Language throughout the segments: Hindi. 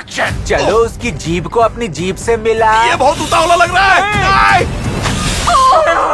एक्शन। चलो उसकी जीभ को अपनी जीभ से मिला। ये बहुत उतावला लग रहा है।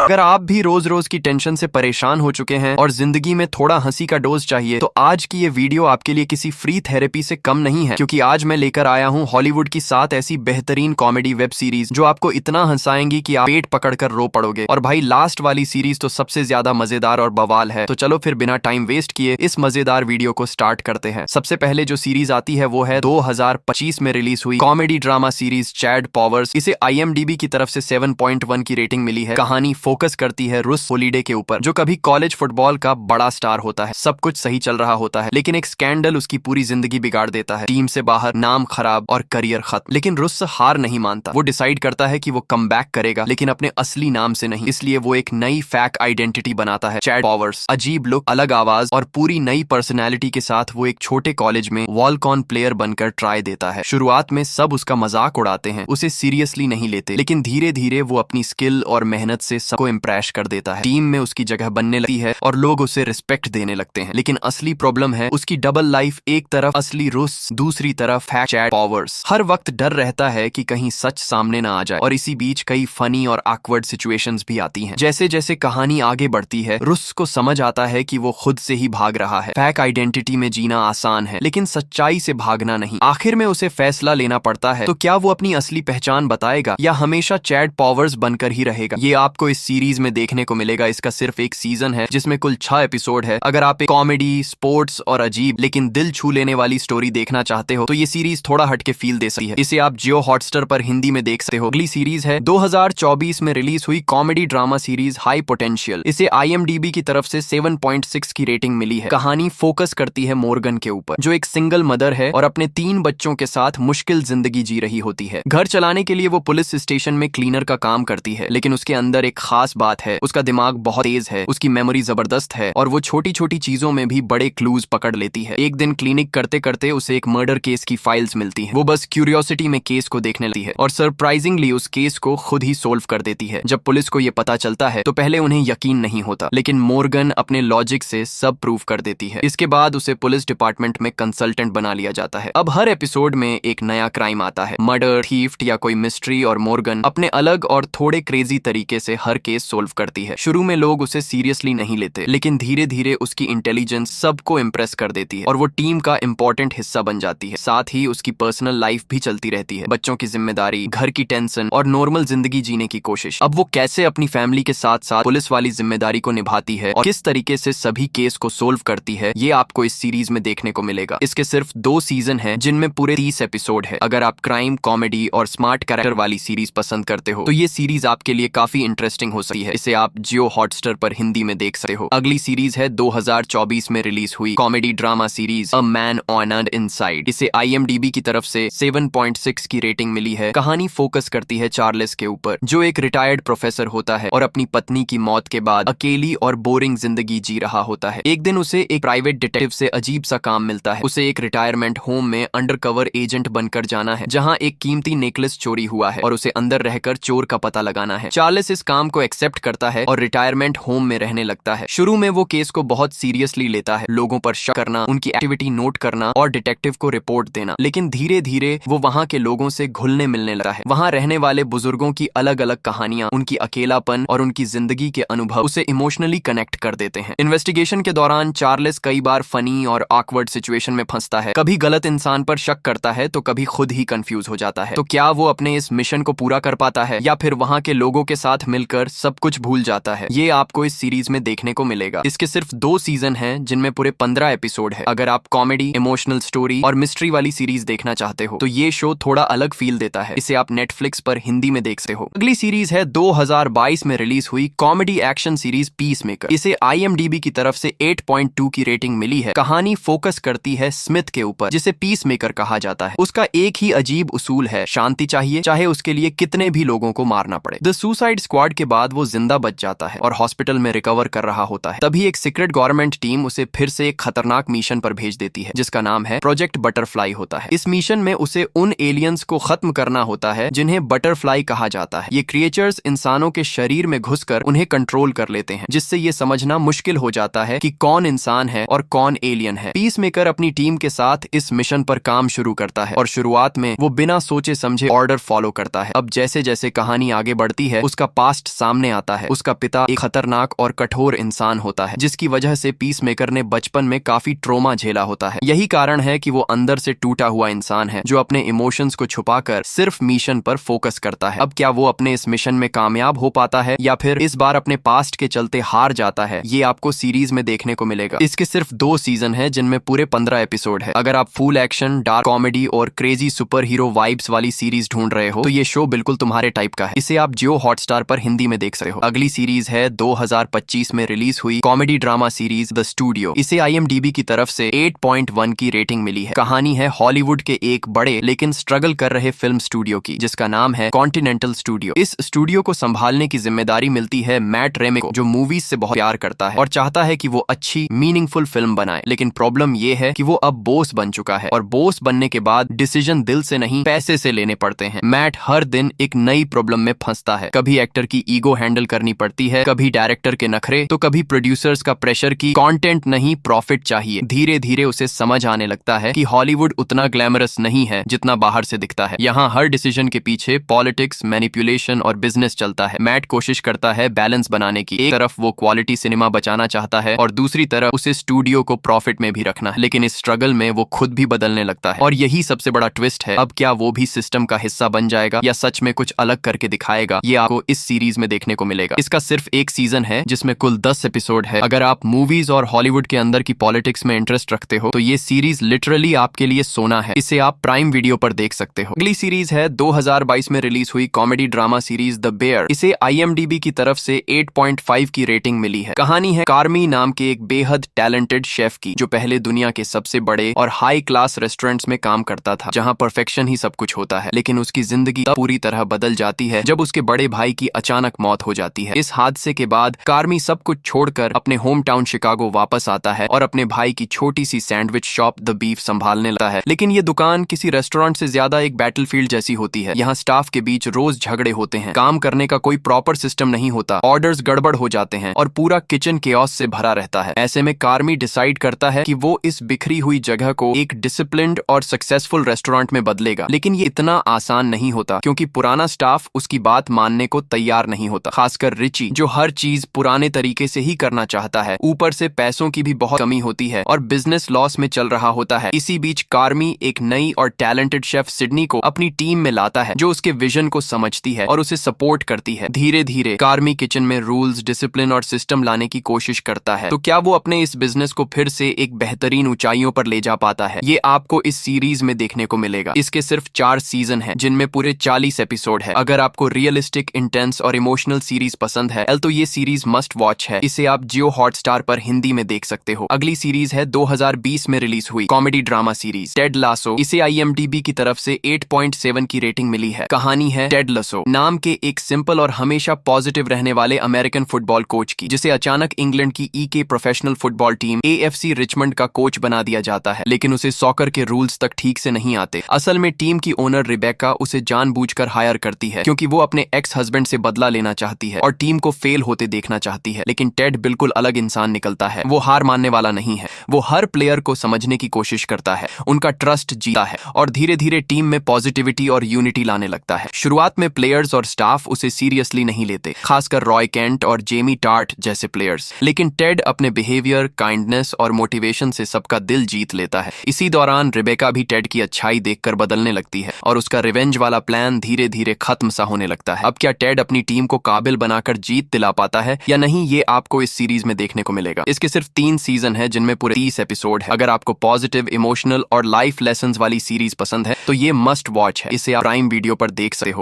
अगर आप भी रोज रोज की टेंशन से परेशान हो चुके हैं और जिंदगी में थोड़ा हंसी का डोज चाहिए, तो आज की ये वीडियो आपके लिए किसी फ्री थेरेपी से कम नहीं है, क्योंकि आज मैं लेकर आया हूँ हॉलीवुड की 7 ऐसी बेहतरीन कॉमेडी वेब सीरीज जो आपको इतना हंसाएंगी कि आप पेट पकड़कर रो पड़ोगे। और भाई लास्ट वाली सीरीज तो सबसे ज्यादा मजेदार और बवाल है। तो चलो फिर बिना टाइम वेस्ट किए इस मजेदार वीडियो को स्टार्ट करते हैं। सबसे पहले जो सीरीज आती है वो है 2025 में रिलीज हुई comedy drama series Chad powers. इसे IMDb की तरफ से 7.1 की रेटिंग मिली है। कहानी फोकस करती है रुस होलीडे के ऊपर, जो कभी कॉलेज फुटबॉल का बड़ा स्टार होता है। सब कुछ सही चल रहा होता है, लेकिन एक स्कैंडल उसकी पूरी जिंदगी बिगाड़ देता है। टीम से बाहर, नाम खराब और करियर खत्म। लेकिन रुस हार नहीं मानता। वो डिसाइड करता है कि वो कमबैक करेगा, लेकिन अपने असली नाम से नहीं। इसलिए वो एक नई फैक आइडेंटिटी बनाता है, चैड पॉवर्स। अजीब लुक, अलग आवाज और पूरी नई पर्सनैलिटी के साथ वो एक छोटे कॉलेज में वॉल्क ऑन प्लेयर बनकर ट्राई देता है। शुरुआत में सब उसका मजाक उड़ाते हैं, उसे सीरियसली नहीं लेते, लेकिन धीरे धीरे वो अपनी स्किल और मेहनत से सबको इम्प्रेस कर देता है। टीम में उसकी जगह बनने लगती है और लोग उसे रिस्पेक्ट देने लगते हैं। लेकिन असली प्रॉब्लम है उसकी डबल लाइफ। एक तरफ असली रुस, दूसरी तरफ हैक चैड पॉवर्स। हर वक्त डर रहता है कि कहीं सच सामने ना आ जाए, और इसी बीच कई फनी और ऑकवर्ड सिचुएशंस भी आती हैं। जैसे जैसे कहानी आगे बढ़ती है, रुस को समझ आता है कि वो खुद से ही भाग रहा है। फैक आइडेंटिटी में जीना आसान है, लेकिन सच्चाई से भागना नहीं। आखिर में उसे फैसला लेना पड़ता है, तो क्या वो अपनी असली पहचान बताएगा या हमेशा चैड पॉवर्स बनकर ही रहेगा? ये आपको इस सीरीज में देखने को मिलेगा। इसका सिर्फ एक सीजन है जिसमें कुल 6 एपिसोड है। अगर आप एक कॉमेडी, स्पोर्ट्स और अजीब लेकिन दिल छू लेने वाली स्टोरी देखना चाहते हो, तो ये सीरीज थोड़ा हटके फील दे सकती है। इसे आप जियो हॉटस्टार पर हिंदी में देख सकते हो। अगली सीरीज है 2024 में रिलीज हुई comedy drama series high potential. इसे IMDb की तरफ से 7.6 की रेटिंग मिली है। कहानी फोकस करती है मॉर्गन के ऊपर, जो एक सिंगल मदर है और अपने 3 बच्चों के साथ मुश्किल जिंदगी जी रही होती है। घर चलाने के लिए वो पुलिस स्टेशन में क्लीनर का काम करती है, लेकिन उसके अंदर एक खास बात है, उसका दिमाग बहुत तेज है, उसकी मेमोरी जबरदस्त है और वो छोटी छोटी चीजों में भी बड़े क्लूज पकड़ लेती है। एक दिन क्लिनिक करते करते उसे एक मर्डर केस की फाइल्स मिलती हैं। वो बस क्यूरियोसिटी में केस को देखने लगती है और सरप्राइजिंगली उस केस को खुद ही सोल्व कर देती है। जब पुलिस को ये पता चलता है तो पहले उन्हें यकीन नहीं होता, लेकिन मॉर्गन अपने लॉजिक से सब प्रूव कर देती है। इसके बाद उसे पुलिस डिपार्टमेंट में कंसल्टेंट बना लिया जाता है। अब हर एपिसोड में एक नया क्राइम आता है, मर्डर, थीफ्ट या कोई मिस्ट्री, और मॉर्गन अपने अलग और थोड़े क्रेजी तरीके से हर केस सोल्व करती है। शुरू में लोग उसे सीरियसली नहीं लेते, लेकिन धीरे धीरे उसकी इंटेलिजेंस सबको इम्प्रेस कर देती है और वो टीम का इंपॉर्टेंट हिस्सा बन जाती है। साथ ही उसकी पर्सनल लाइफ भी चलती रहती है, बच्चों की जिम्मेदारी, घर की टेंशन और नॉर्मल जिंदगी जीने की कोशिश। अब वो कैसे अपनी फैमिली के साथ साथ पुलिस वाली जिम्मेदारी को निभाती है और किस तरीके से सभी केस को सोल्व करती है, ये आपको इस सीरीज में देखने को मिलेगा। इसके सिर्फ 2 सीजन है, जिनमें पूरे 30 एपिसोड है। अगर आप क्राइम, कॉमेडी और स्मार्ट कैरेक्टर वाली सीरीज पसंद करते हो, तो ये सीरीज आपके लिए काफी इंटरेस्टिंग हो सकती है। इसे आप जियो हॉटस्टार पर हिंदी में देख सकते हो। अगली सीरीज है 2024 में रिलीज हुई comedy drama series a man on and inside. इसे IMDb की तरफ से 7.6 की रेटिंग मिली है। कहानी फोकस करती है चार्ल्स के ऊपर, जो एक रिटायर्ड प्रोफेसर होता है और अपनी पत्नी की मौत के बाद अकेली और बोरिंग जिंदगी जी रहा होता है। एक दिन उसे एक प्राइवेट डिटेक्टिव से अजीब सा काम मिलता है। उसे एक रिटायरमेंट होम में अंडरकवर एजेंट बनकर जाना है, जहां एक कीमती नेकलेस चोरी हुआ है और उसे अंदर रहकर चोर का पता लगाना है। चार्ल्स इस काम को एक्सेप्ट करता है और रिटायरमेंट होम में रहने लगता है। शुरू में वो केस को बहुत सीरियसली लेता है, लोगों पर शक करना, उनकी एक्टिविटी नोट करना और डिटेक्टिव को रिपोर्ट देना। लेकिन धीरे धीरे वो वहाँ के लोगों से घुलने मिलने लगा है। वहाँ रहने वाले बुजुर्गों की अलग अलग कहानियां, उनकी अकेलापन और उनकी जिंदगी के अनुभव उसे इमोशनली कनेक्ट कर देते हैं। इन्वेस्टिगेशन के दौरान चार्ल्स कई बार फनी और ऑकवर्ड सिचुएशन में फंसता है। कभी गलत इंसान पर शक करता है तो कभी खुद ही कंफ्यूज हो जाता है। तो क्या वो अपने इस मिशन को पूरा कर पाता है या फिर वहाँ के लोगों के साथ मिलकर सब कुछ भूल जाता है? ये आपको इस सीरीज में देखने को मिलेगा। इसके सिर्फ 2 सीजन हैं, जिनमें पूरे 15 एपिसोड है। अगर आप कॉमेडी, इमोशनल स्टोरी और मिस्ट्री वाली सीरीज देखना चाहते हो, तो ये शो थोड़ा अलग फील देता है। इसे आप नेटफ्लिक्स पर हिंदी में देख सकते हो। अगली सीरीज है 2022 में रिलीज हुई कॉमेडी एक्शन सीरीज पीसमेकर। इसे IMDb की तरफ से 8.2 की रेटिंग मिली है। कहानी फोकस करती है स्मिथ के ऊपर, जिसे पीसमेकर कहा जाता है। उसका एक ही अजीब उसूल है, शांति चाहिए, चाहे उसके लिए कितने भी लोगों को मारना पड़े। द सुसाइड स्क्वाड के बाद बाद वो जिंदा बच जाता है और हॉस्पिटल में रिकवर कर रहा होता है। तभी एक सीक्रेट गवर्नमेंट टीम उसे फिर से एक खतरनाक मिशन पर भेज देती है जिसका नाम है प्रोजेक्ट बटरफ्लाई होता है। इस मिशन में उसे उन एलियंस को खत्म करना होता है जिन्हें बटरफ्लाई कहा जाता है। ये क्रिएचर्स इंसानों के शरीर में घुसकर उन्हें कंट्रोल कर लेते हैं, जिससे ये समझना मुश्किल हो जाता है कि कौन इंसान है और कौन एलियन है। पीसमेकर अपनी टीम के साथ इस मिशन पर काम शुरू करता है और शुरुआत में वो बिना सोचे समझे ऑर्डर फॉलो करता है। अब जैसे जैसे कहानी आगे बढ़ती है उसका पास्ट सामने आता है। उसका पिता एक खतरनाक और कठोर इंसान होता है जिसकी वजह से पीसमेकर ने बचपन में काफी ट्रोमा झेला होता है। यही कारण है कि वो अंदर से टूटा हुआ इंसान है जो अपने इमोशंस को छुपाकर सिर्फ मिशन पर फोकस करता है। अब क्या वो अपने इस मिशन में कामयाब हो पाता है या फिर इस बार अपने पास्ट के चलते हार जाता है, ये आपको सीरीज में देखने को मिलेगा। इसके सिर्फ 2 सीजन है जिनमें पूरे 15 एपिसोड है। अगर आप फुल एक्शन, डार्क कॉमेडी और क्रेजी सुपर हीरो वाइब्स वाली सीरीज ढूंढ रहे हो तो ये शो बिल्कुल तुम्हारे टाइप का है। इसे आप जियो हॉटस्टार पर हिंदी में देख सकते हो। अगली सीरीज है 2025 में रिलीज हुई comedy drama series the studio. इसे IMDb की तरफ से 8.1 की रेटिंग मिली है। कहानी है हॉलीवुड के एक बड़े लेकिन स्ट्रगल कर रहे फिल्म स्टूडियो की जिसका नाम है कॉन्टिनेंटल स्टूडियो। इस स्टूडियो को संभालने की जिम्मेदारी मिलती है मैट रेमे को, जो मूवीज से बहुत प्यार करता है और चाहता है कि वो अच्छी मीनिंगफुल फिल्म बनाए। लेकिन प्रॉब्लम ये है कि वो अब बॉस बन चुका है और बॉस बनने के बाद डिसीजन दिल से नहीं पैसे से लेने पड़ते हैं। मैट हर दिन एक नई प्रॉब्लम में फंसता है। कभी एक्टर की ईगो हैंडल करनी पड़ती है, कभी डायरेक्टर के नखरे, तो कभी प्रोड्यूसर्स का प्रेशर की कंटेंट नहीं प्रॉफिट चाहिए। धीरे धीरे उसे समझ आने लगता है कि हॉलीवुड उतना ग्लैमरस नहीं है जितना बाहर से दिखता है। यहाँ हर डिसीजन के पीछे पॉलिटिक्स, मैनिपुलेशन और बिजनेस चलता है। मैट कोशिश करता है बैलेंस बनाने की। एक तरफ वो क्वालिटी सिनेमा बचाना चाहता है और दूसरी तरफ उसे स्टूडियो को प्रॉफिट में भी रखना है। लेकिन इस स्ट्रगल में वो खुद भी बदलने लगता है और यही सबसे बड़ा ट्विस्ट है। अब क्या वो भी सिस्टम का हिस्सा बन जाएगा या सच में कुछ अलग करके दिखाएगा, ये आपको इस सीरीज में देखने को मिलेगा। इसका सिर्फ एक सीजन है जिसमें कुल 10 एपिसोड है। अगर आप मूवीज और हॉलीवुड के अंदर की पॉलिटिक्स में इंटरेस्ट रखते हो तो ये सीरीज लिटरली आपके लिए सोना है। इसे आप प्राइम वीडियो पर देख सकते हो। अगली सीरीज है 2022 में रिलीज हुई comedy drama series the Bear. इसे IMDb की तरफ से 8.5 की रेटिंग मिली है। कहानी है कार्मी नाम के एक बेहद टैलेंटेड शेफ की जो पहले दुनिया के सबसे बड़े और हाई क्लास रेस्टोरेंट्स में काम करता था जहां परफेक्शन ही सब कुछ होता है। लेकिन उसकी जिंदगी तब पूरी तरह बदल जाती है जब उसके बड़े भाई की अचानक मौत हो जाती है। इस हादसे के बाद कार्मी सब कुछ छोड़कर अपने होम टाउन शिकागो वापस आता है और अपने भाई की छोटी सी सैंडविच शॉप द बीफ संभालने लगता है। लेकिन ये दुकान किसी रेस्टोरेंट से ज्यादा एक बैटलफील्ड जैसी होती है। यहाँ स्टाफ के बीच रोज झगड़े होते हैं, काम करने का कोई प्रॉपर सिस्टम नहीं होता, ऑर्डर्स गड़बड़ हो जाते हैं और पूरा किचन केओस से भरा रहता है। ऐसे में कार्मी डिसाइड करता है कि वो इस बिखरी हुई जगह को एक डिसिप्लिन्ड और सक्सेसफुल रेस्टोरेंट में बदलेगा। लेकिन ये इतना आसान नहीं होता क्योंकि पुराना स्टाफ उसकी बात मानने को तैयार नहीं होता, खासकर रिची जो हर चीज पुराने तरीके से ही करना चाहता है। ऊपर से पैसों की भी बहुत कमी होती है और बिजनेस लॉस में चल रहा होता है। इसी बीच कार्मी एक नई और टैलेंटेड शेफ सिडनी को अपनी टीम में लाता है जो उसके विजन को समझती है और उसे सपोर्ट करती है। धीरे धीरे कार्मी किचन में रूल्स, डिसिप्लिन और सिस्टम लाने की कोशिश करता है। तो क्या वो अपने इस बिजनेस को फिर से एक बेहतरीन ऊंचाइयों पर ले जा पाता है, ये आपको इस सीरीज में देखने को मिलेगा। इसके सिर्फ 4 सीजन है जिनमें पूरे 40 एपिसोड है। अगर आपको रियलिस्टिक, इंटेंस और इमोशनल सीरीज पसंद है तो ये सीरीज मस्ट वॉच है। इसे आप जियो हॉटस्टार पर हिंदी में देख सकते हो। अगली सीरीज है 2020 में रिलीज हुई comedy drama series Ted lasso. इसे IMDb की तरफ से 8.7 की रेटिंग मिली है। कहानी है टेड लासो नाम के एक सिंपल और हमेशा पॉजिटिव रहने वाले अमेरिकन फुटबॉल कोच की, जिसे अचानक इंग्लैंड की EK professional football team AFC Richmond का कोच बना दिया जाता है। लेकिन उसे सॉकर के रूल्स तक ठीक से नहीं आते। असल में टीम की ओनर रिबेका उसे जानबूझकर हायर करती है क्योंकि वो अपने एक्स हस्बैंड से बदला लेना चाहती है और टीम को फेल होते देखना चाहती है। लेकिन टेड बिल्कुल अलग इंसान निकलता है। वो हार मानने वाला नहीं है। वो हर प्लेयर को समझने की कोशिश करता है, उनका ट्रस्ट जीता है और धीरे धीरे टीम में पॉजिटिविटी और यूनिटी लाने लगता है। शुरुआत में प्लेयर्स और स्टाफ उसे सीरियसली नहीं लेते, खासकर रॉय केंट और जेमी टार्ट जैसे प्लेयर्स। लेकिन टेड अपने बिहेवियर, काइंडनेस और मोटिवेशन से सबका दिल जीत लेता है। इसी दौरान रिबेका भी टेड की अच्छाई देखकर बदलने लगती है और उसका रिवेंज वाला प्लान धीरे धीरे खत्म सा होने लगता है। अब क्या टेड अपनी टीम को काबिल बनाकर जीत दिला पाता है या नहीं, ये आपको इस सीरीज में देखने को मिलेगा। इसके सिर्फ 3 सीजन है जिनमें पूरे 30 एपिसोड है। अगर आपको पॉजिटिव, इमोशनल और लाइफ लेसन्स वाली सीरीज पसंद है तो ये मस्ट वॉच है। इसे आप प्राइम वीडियो पर देख सकते हो।